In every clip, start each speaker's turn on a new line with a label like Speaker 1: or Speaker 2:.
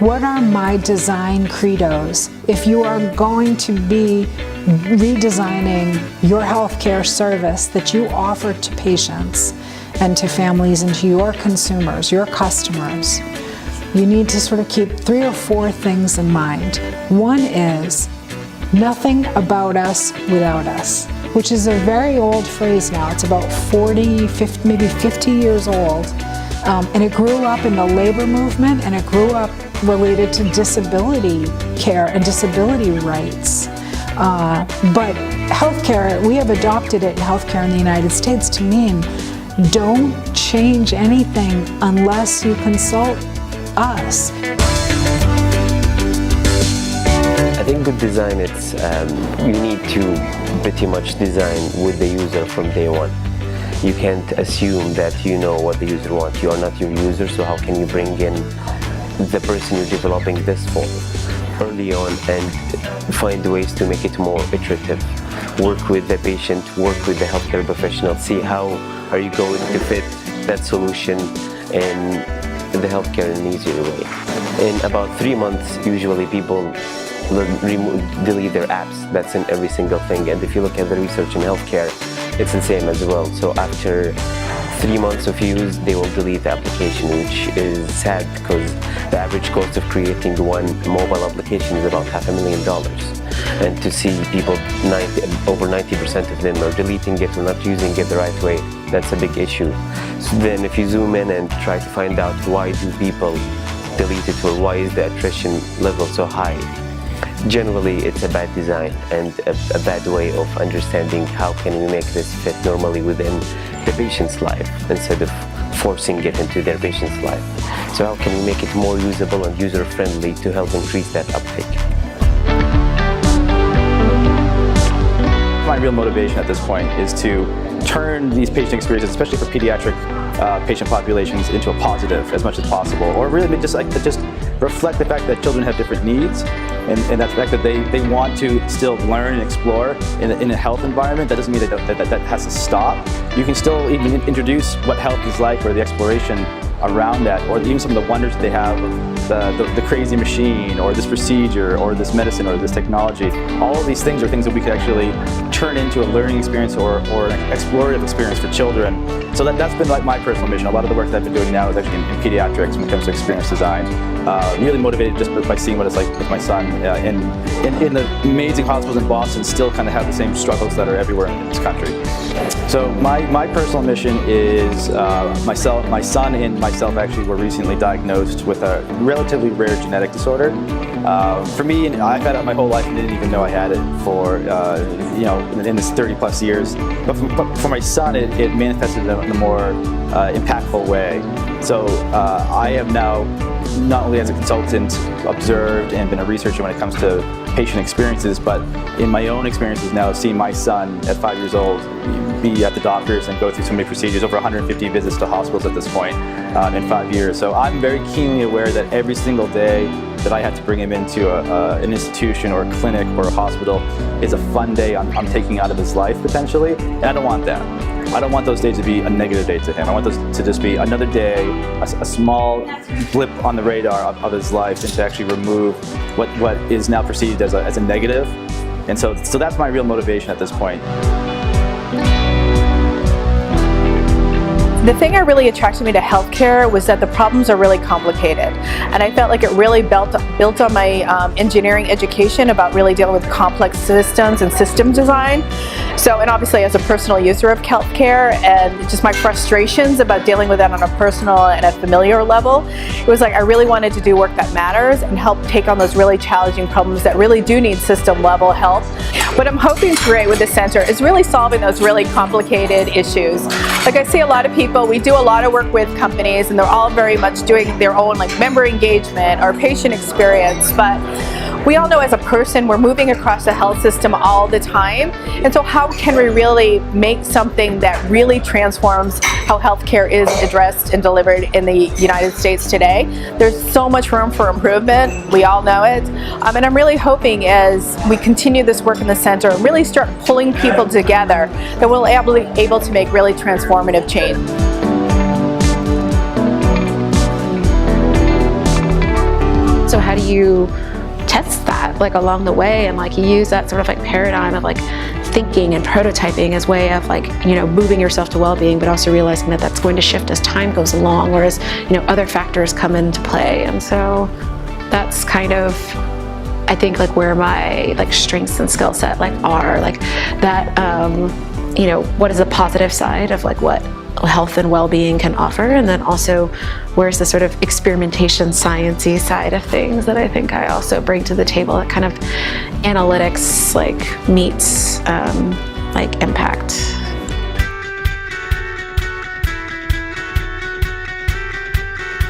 Speaker 1: What are my design credos? If you are going to be redesigning your healthcare service that you offer to patients and to families and to your consumers, your customers, you need to sort of keep 3 or 4 things in mind. One is nothing about us without us, which is a very old phrase now. It's about 40, 50, maybe 50 years old. And it grew up in the labor movement, and it grew up related to disability care and disability rights. But healthcare, we have adopted it in healthcare in the United States to mean don't change anything unless you consult us.
Speaker 2: I think good design, it's you need to pretty much design with the user from day one. You can't assume that you know what the user wants. You are not your user, so how can you bring in the person you're developing this for early on and find ways to make it more iterative? Work with the patient, work with the healthcare professional, see how are you going to fit that solution in the healthcare in an easier way. In about 3 months, usually people delete their apps. That's in every single thing. And if you look at the research in healthcare, it's the same as well. So after 3 months of use, they will delete the application, which is sad because the average cost of creating one mobile application is about $500,000. And to see people, over 90% of them are deleting it or not using it the right way, that's a big issue. So then if you zoom in and try to find out why do people delete it or why is the attrition level so high, generally it's a bad design and a bad way of understanding how can we make this fit normally within the patient's life instead of forcing it into their patient's life. So how can we make it more usable and user-friendly to help increase that uptake?
Speaker 3: My real motivation at this point is to turn these patient experiences, especially for pediatric patient populations, into a positive as much as possible, or really just reflect the fact that children have different needs, and that's the fact that they want to still learn and explore in a health environment. That doesn't mean that has to stop. You can still even introduce what health is like, or the exploration around that, or even some of the wonders that they have, the crazy machine, or this procedure, or this medicine, or this technology. All of these things are things that we could actually turn into a learning experience or an explorative experience for children. So that's been like my personal mission. A lot of the work that I've been doing now is actually in pediatrics when it comes to experience design. Really motivated just by seeing what it's like with my son in the amazing hospitals in Boston still kind of have the same struggles that are everywhere in this country. So my personal mission is my son and myself actually were recently diagnosed with a relatively rare genetic disorder. For me, I've had it my whole life and didn't even know I had it for in this 30+ years. But for my son, it manifested in a more impactful way. So I have now, not only as a consultant, observed and been a researcher when it comes to patient experiences, but in my own experiences now, seeing my son at 5 years old be at the doctors and go through so many procedures, over 150 visits to hospitals at this point in 5 years. So I'm very keenly aware that every single day that I have to bring him into an institution or a clinic or a hospital is a fun day I'm taking out of his life potentially, and I don't want that. I don't want those days to be a negative day to him. I want those to just be another day, a small blip on the radar of his life, and to actually remove what is now perceived as a negative. And so that's my real motivation at this point.
Speaker 4: The thing that really attracted me to healthcare was that the problems are really complicated, and I felt like it really built on my engineering education about really dealing with complex systems and system design. So, and obviously as a personal user of healthcare and just my frustrations about dealing with that on a personal and a familiar level, it was like I really wanted to do work that matters and help take on those really challenging problems that really do need system level help. What I'm hoping to create with the center is really solving those really complicated issues. Like I see a lot of people, we do a lot of work with companies and they're all very much doing their own like member engagement or patient experience, but we all know as a person we're moving across the health system all the time, and so how can we really make something that really transforms how healthcare is addressed and delivered in the United States today? There's so much room for improvement, we all know it, and I'm really hoping as we continue this work in the center and really start pulling people together that we'll be able to make really transformative change.
Speaker 5: So how do you test that like along the way and like use that sort of like paradigm of like thinking and prototyping as way of like, you know, moving yourself to well-being, but also realizing that that's going to shift as time goes along or as, you know, other factors come into play. And so that's kind of, I think, like where my like strengths and skill set like are, like that, you know, what is the positive side of like what health and well-being can offer, and then also where's the sort of experimentation science-y side of things that I think I also bring to the table, that kind of analytics like meets like impact.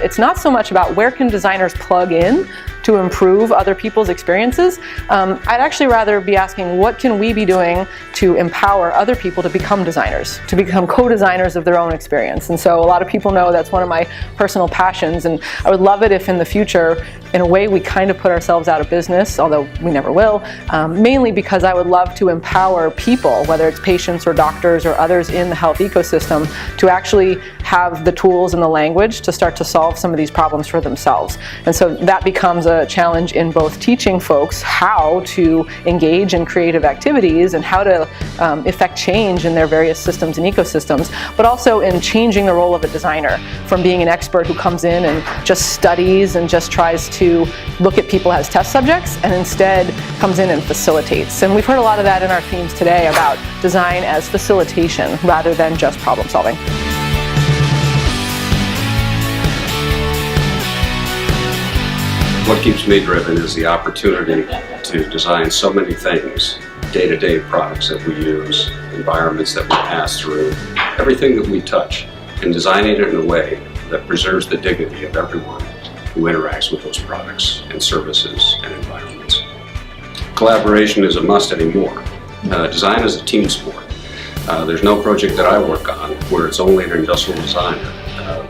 Speaker 4: It's not so much about where can designers plug in to improve other people's experiences. I'd actually rather be asking, what can we be doing to empower other people to become designers, to become co-designers of their own experience? And so a lot of people know that's one of my personal passions, and I would love it if in the future, in a way, we kind of put ourselves out of business, although we never will, mainly because I would love to empower people, whether it's patients or doctors or others in the health ecosystem, to actually have the tools and the language to start to solve some of these problems for themselves. And so that becomes a challenge in both teaching folks how to engage in creative activities and how to effect change in their various systems and ecosystems, but also in changing the role of a designer from being an expert who comes in and just studies and just tries to look at people as test subjects, and instead comes in and facilitates. And we've heard a lot of that in our themes today about design as facilitation rather than just problem solving.
Speaker 6: What keeps me driven is the opportunity to design so many things, day-to-day products that we use, environments that we pass through, everything that we touch, and designing it in a way that preserves the dignity of everyone who interacts with those products and services and environments. Collaboration is a must anymore. Design is a team sport. There's no project that I work on where it's only an industrial designer.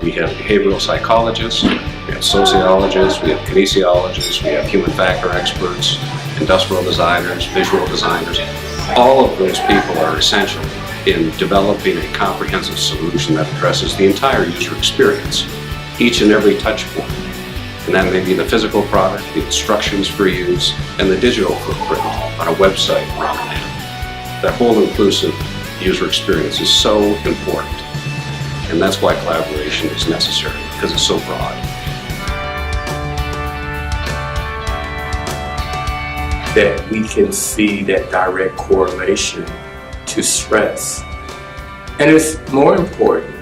Speaker 6: We have behavioral psychologists, we have sociologists, we have kinesiologists, we have human factor experts, industrial designers, visual designers. All of those people are essential in developing a comprehensive solution that addresses the entire user experience, each and every touch point. And that may be the physical product, the instructions for use, and the digital footprint on a website or on an app. That whole inclusive user experience is so important. And that's why collaboration is necessary, because it's so broad.
Speaker 7: That we can see that direct correlation to stress. And it's more important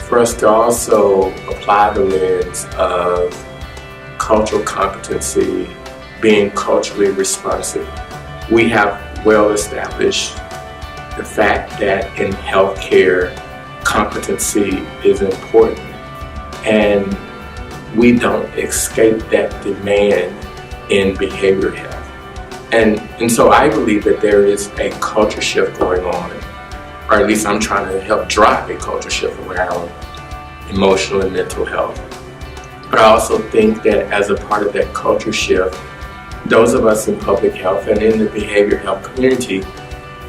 Speaker 7: for us to also apply the lens of cultural competency, being culturally responsive. We have well established the fact that in healthcare, competency is important, and we don't escape that demand in behavior health. And so I believe that there is a culture shift going on, or at least I'm trying to help drive a culture shift around emotional and mental health. But I also think that as a part of that culture shift, those of us in public health and in the behavior health community,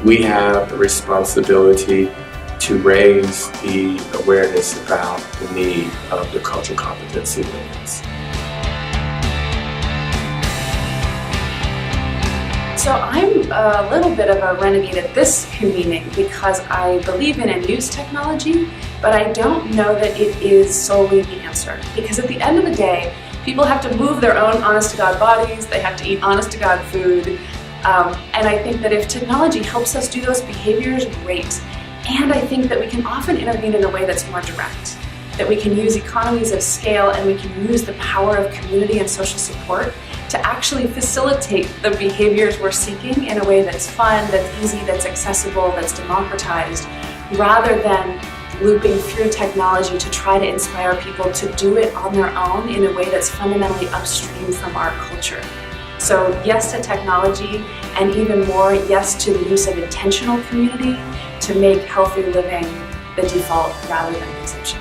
Speaker 7: we have a responsibility to raise the awareness about the need of the cultural competency lens.
Speaker 8: So I'm a little bit of a renegade at this convening because I believe in and use technology, but I don't know that it is solely the answer. Because at the end of the day, people have to move their own honest-to-God bodies, they have to eat honest-to-God food, and I think that if technology helps us do those behaviors, great. And I think that we can often intervene in a way that's more direct, that we can use economies of scale and we can use the power of community and social support to actually facilitate the behaviors we're seeking in a way that's fun, that's easy, that's accessible, that's democratized, rather than looping through technology to try to inspire people to do it on their own in a way that's fundamentally upstream from our culture. So yes to technology, and even more yes to the use of intentional community to make healthy living the default rather than consumption.